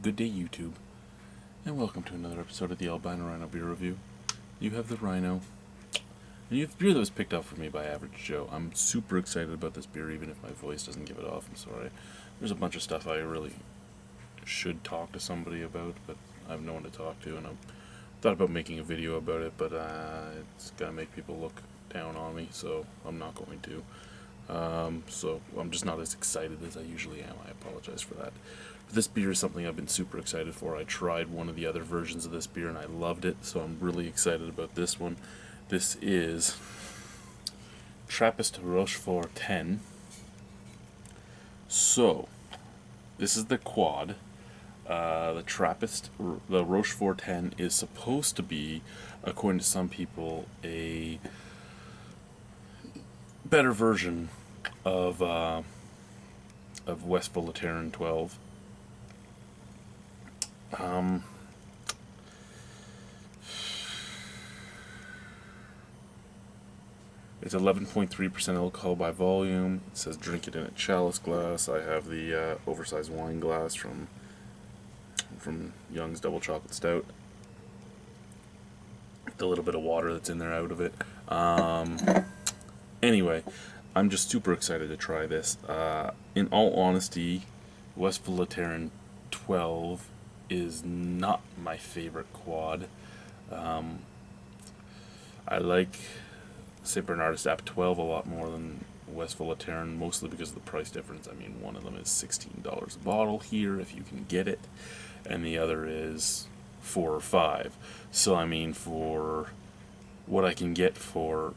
Good day, YouTube, and welcome to another episode of the Albino Rhino beer review. You have the Rhino, and you have beer that was picked up for me by Average Joe. I'm super excited about this beer, even if my voice doesn't give it off. I'm sorry. There's a bunch of stuff I really should talk to somebody about, but I have no one to talk to, and I thought about making a video about it, but it's gonna make people look down on me, so I'm not going to. So I'm just not as excited as I usually am. I apologize for that. But this beer is something I've been super excited for. I tried one of the other versions of this beer and I loved it, so I'm really excited about this one. This is Trappist Rochefort 10. So, this is the quad. The Rochefort 10 is supposed to be, according to some people, a better version of West Volaterran 12. It's 11.3% alcohol by volume. It says drink it in a chalice glass. I have the oversized wine glass from Young's Double Chocolate Stout. The little bit of water that's in there out of it. Anyway, I'm just super excited to try this. In all honesty, West Volaterran 12 is not my favorite quad. I like St. Bernard's App 12 a lot more than West Volaterran, mostly because of the price difference. I mean, one of them is $16 a bottle here, if you can get it, and the other is $4 or $5. So, I mean, for what I can get four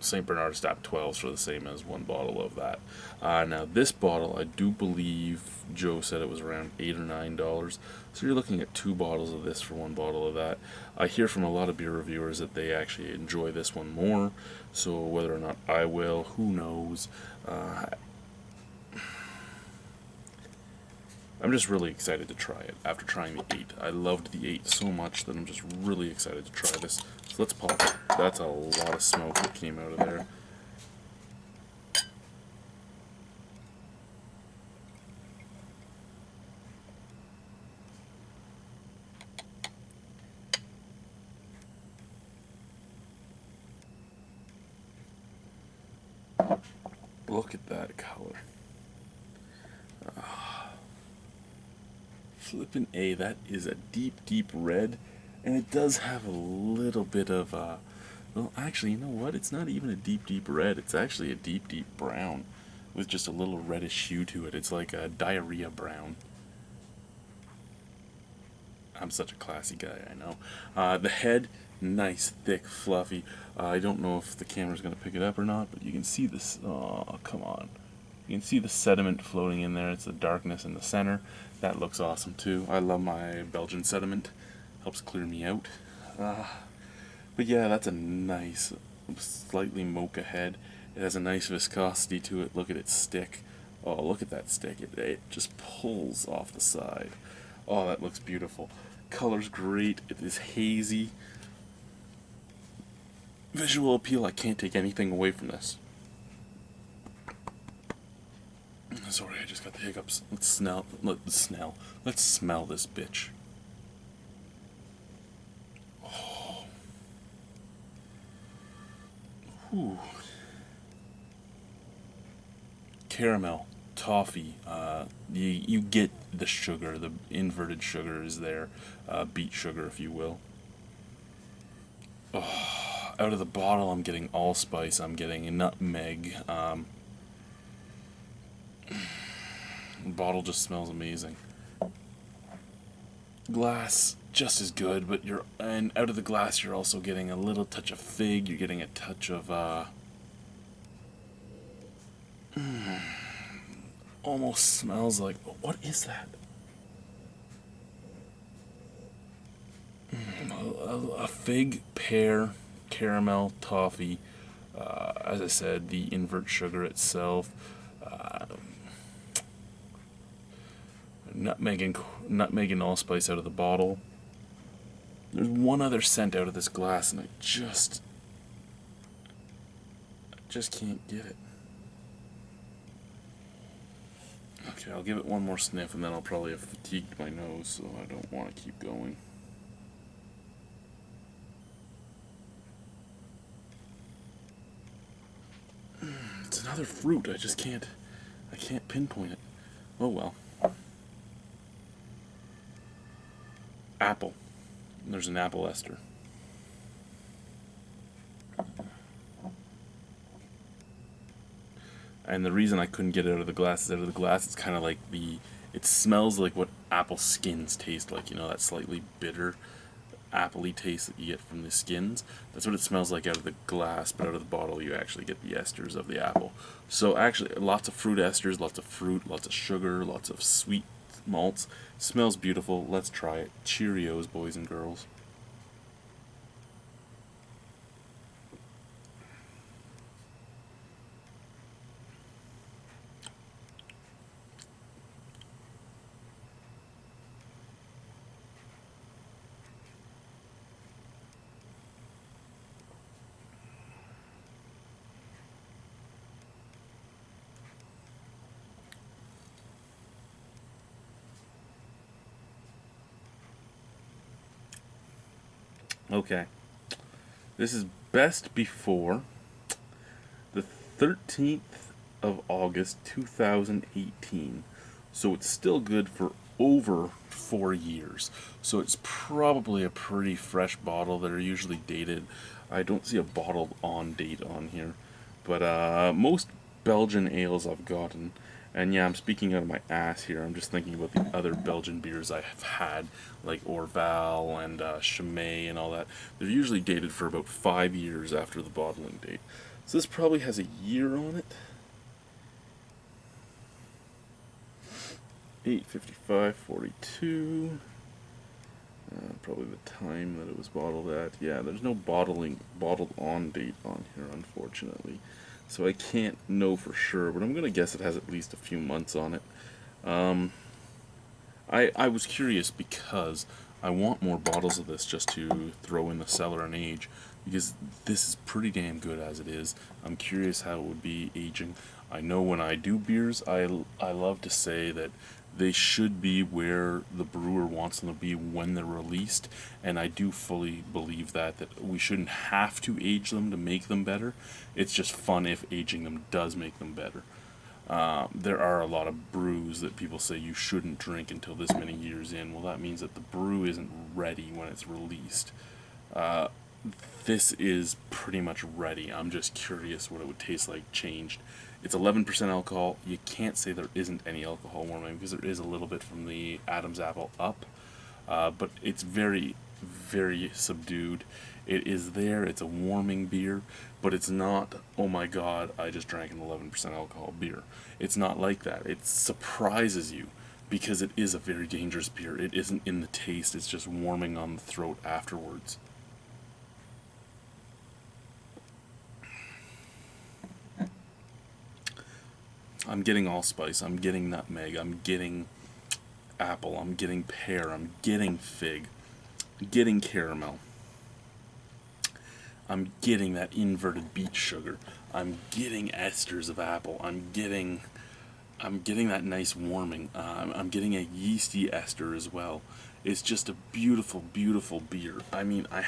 St. Bernard's App 12s for the same as one bottle of that. Now, this bottle, I do believe Joe said it was around $8 or $9. So you're looking at 2 bottles of this for 1 bottle of that. I hear from a lot of beer reviewers that they actually enjoy this one more. So whether or not I will, who knows. I'm just really excited to try it after trying the 8. I loved the 8 so much that I'm just really excited to try this. So let's pop it. That's a lot of smoke that came out of there. Look at that color. Flippin' A, that is a deep, deep red, and it does have a little bit of, well, actually, you know what? It's not even a deep, deep red. It's actually a deep, deep brown with just a little reddish hue to it. It's like a diarrhea brown. I'm such a classy guy, I know. The head, nice, thick, fluffy. I don't know if the camera's going to pick it up or not, but you can see this. Oh, come on. You can see the sediment floating in there. It's the darkness in the center. That looks awesome too. I love my Belgian sediment. Helps clear me out. But yeah, that's a nice, slightly mocha head. It has a nice viscosity to it. Look at its stick. Oh, look at that stick. It just pulls off the side. Oh, that looks beautiful. Color's great. It is hazy. Visual appeal, I can't take anything away from this. Sorry, I just got the hiccups. Let's smell this bitch. Oh. Ooh. Caramel, toffee. You get the sugar. The inverted sugar is there. Beet sugar, if you will. Oh, out of the bottle, I'm getting allspice. I'm getting a nutmeg. The bottle just smells amazing. Glass, just as good, but and out of the glass you're also getting a little touch of fig. You're getting a touch of almost smells like, what is that? A fig, pear, caramel, toffee. As I said, the invert sugar itself. Nutmeg and allspice out of the bottle. There's one other scent out of this glass, and I just can't get it. Okay. Okay, I'll give it one more sniff and then I'll probably have fatigued my nose, so I don't want to keep going. It's another fruit, I can't pinpoint it. Oh well. Apple. There's an apple ester. And the reason I couldn't get it out of the glass it's kind of like it smells like what apple skins taste like, that slightly bitter appley taste that you get from the skins. That's what it smells like out of the glass, but out of the bottle you actually get the esters of the apple. So actually, lots of fruit esters, lots of fruit, lots of sugar, lots of sweet malts. Smells beautiful. Let's try it. Cheerios, boys and girls. Okay. This is best before the 13th of August 2018. So it's still good for over 4 years. So it's probably a pretty fresh bottle. They're usually dated. I don't see a bottle on date on here. But most Belgian ales I've gotten, and yeah, I'm speaking out of my ass here. I'm just thinking about the other Belgian beers I have had, like Orval and Chimay and all that. They're usually dated for about 5 years after the bottling date. So this probably has a year on it. 8/55/42. Probably the time that it was bottled at. Yeah, there's no bottled on date on here, unfortunately. So I can't know for sure, but I'm going to guess it has at least a few months on it. I was curious because I want more bottles of this just to throw in the cellar and age, because this is pretty damn good as it is. I'm curious how it would be aging. I know when I do beers, I love to say that they should be where the brewer wants them to be when they're released, and I do fully believe that we shouldn't have to age them to make them better. It's just fun if aging them does make them better. There are a lot of brews that people say you shouldn't drink until this many years in. Well, that means that the brew isn't ready when it's released. This is pretty much ready. I'm just curious what it would taste like changed. It's 11% alcohol. You can't say there isn't any alcohol warming because there is a little bit from the Adam's apple up, but it's very, very subdued. It is there. It's a warming beer, but it's not, oh my god, I just drank an 11% alcohol beer. It's not like that. It surprises you because it is a very dangerous beer. It isn't in the taste. It's just warming on the throat afterwards. I'm getting allspice, I'm getting nutmeg, I'm getting apple, I'm getting pear, I'm getting fig, I'm getting caramel. I'm getting that inverted beet sugar. I'm getting esters of apple. I'm getting that nice warming. I'm getting a yeasty ester as well. It's just a beautiful, beautiful beer. I mean, I'm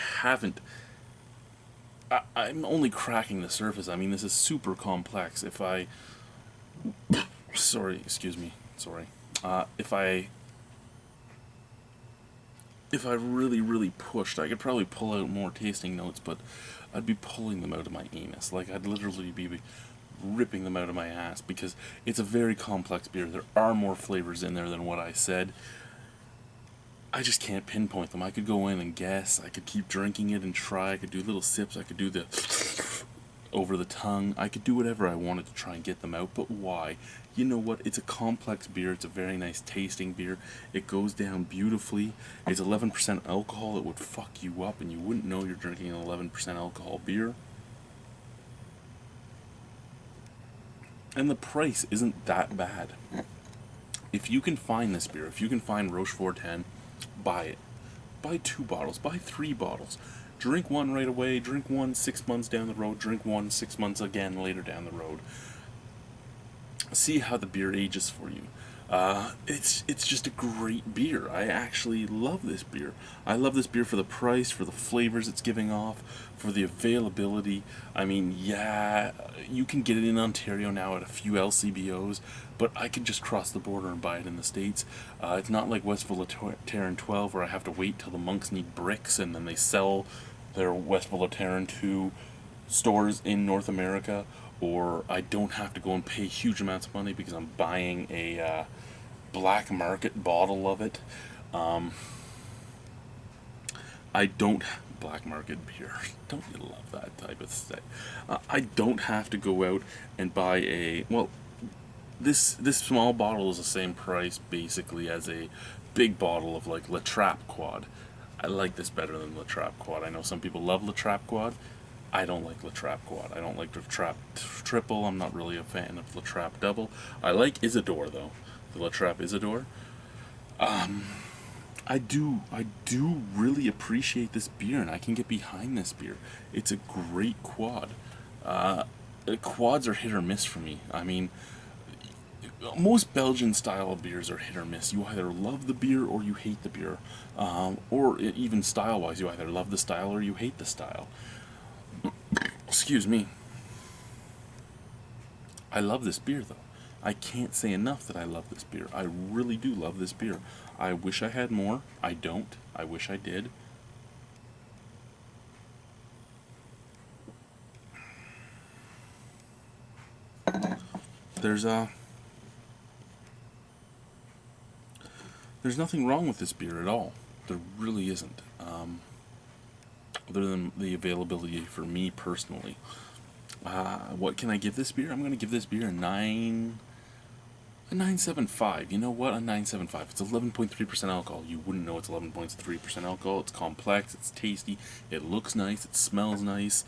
only cracking the surface. I mean, this is super complex. Sorry, excuse me. Sorry. If I really, really pushed, I could probably pull out more tasting notes, but I'd be pulling them out of my anus. Like, I'd literally be ripping them out of my ass, because it's a very complex beer. There are more flavors in there than what I said. I just can't pinpoint them. I could go in and guess. I could keep drinking it and try. I could do little sips. I could do the over the tongue. I could do whatever I wanted to try and get them out, but why? You know what? It's a complex beer. It's a very nice tasting beer. It goes down beautifully. It's 11% alcohol. It would fuck you up and you wouldn't know you're drinking an 11% alcohol beer. And the price isn't that bad. If you can find this beer, if you can find Rochefort 10, buy it. Buy 2 bottles, buy 3 bottles. Drink one right away, drink one 6 months down the road, drink one 6 months again later down the road. See how the beer ages for you. It's just a great beer. I actually love this beer. I love this beer for the price, for the flavors it's giving off, for the availability. I mean, yeah, you can get it in Ontario now at a few LCBOs, but I could just cross the border and buy it in the States. It's not like West Volontaire 12 where I have to wait till the monks need bricks and then they sell their West Volontaire to stores in North America, or I don't have to go and pay huge amounts of money because I'm buying a black market bottle of it. I don't black market beer. Don't you love that type of stuff? I don't have to go out and buy a this small bottle is the same price basically as a big bottle of like La Trappe Quad. I like this better than La Trappe Quad. I know some people love La Trappe Quad. I don't like La Trappe Quad. I don't like La Trappe Triple. I'm not really a fan of La Trappe Double. I like Isidore though. The La Trappe Isidore. I do really appreciate this beer, and I can get behind this beer. It's a great quad. Quads are hit or miss for me. I mean, most Belgian style beers are hit or miss. You either love the beer or you hate the beer, or even style wise, you either love the style or you hate the style. Excuse me. I love this beer though. I can't say enough that I love this beer. I really do love this beer. I wish I had more. I don't. I wish I did. There's there's nothing wrong with this beer at all. There really isn't. Other than the availability for me personally. What can I give this beer? I'm going to give this beer a 9.75. You know what? A 9.75. It's 11.3% alcohol. You wouldn't know it's 11.3% alcohol. It's complex. It's tasty. It looks nice. It smells nice.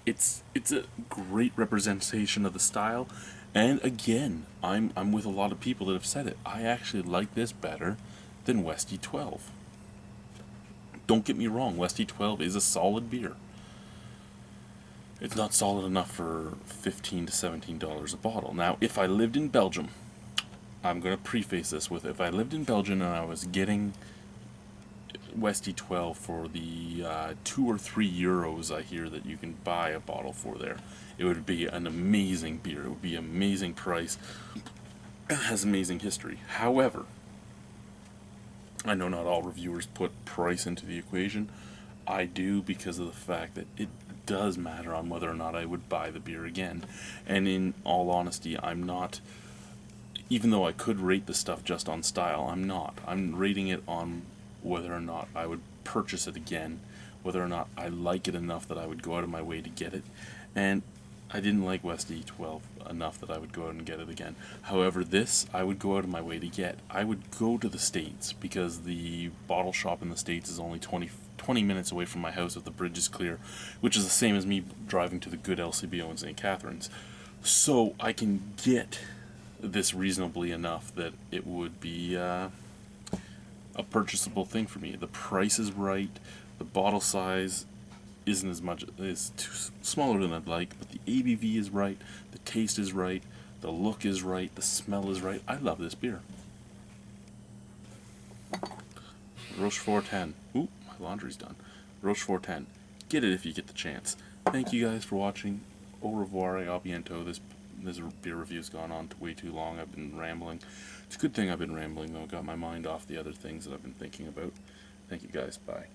It's a great representation of the style. And again, I'm with a lot of people that have said it. I actually like this better than Westy 12. Don't get me wrong. Westy 12 is a solid beer. It's not solid enough for $15 to $17 a bottle. Now, if I lived in Belgium, I'm going to preface this with, if I lived in Belgium and I was getting Westy 12 for the €2 or €3 I hear that you can buy a bottle for there, it would be an amazing beer. It would be an amazing price. It has amazing history. However, I know not all reviewers put price into the equation. I do, because of the fact that it does matter on whether or not I would buy the beer again. And in all honesty, I'm not, even though I could rate the stuff just on style, I'm not. I'm rating it on whether or not I would purchase it again, whether or not I like it enough that I would go out of my way to get it. And I didn't like Westy 12 enough that I would go out and get it again. However, this I would go out of my way to get. I would go to the States, because the bottle shop in the States is only 20 minutes away from my house if the bridge is clear, which is the same as me driving to the good LCBO in St. Catharines. So I can get this reasonably enough that it would be a purchasable thing for me. The price is right, the bottle size isn't as much, is too smaller than I'd like, but the ABV is right, the taste is right, the look is right, the smell is right. I love this beer. Rochefort 10. Ooh, my laundry's done. Rochefort 10. Get it if you get the chance. Thank you guys for watching. Au revoir, a bientôt. This beer review's gone on way too long. I've been rambling. It's a good thing I've been rambling, though. Got my mind off the other things that I've been thinking about. Thank you guys. Bye.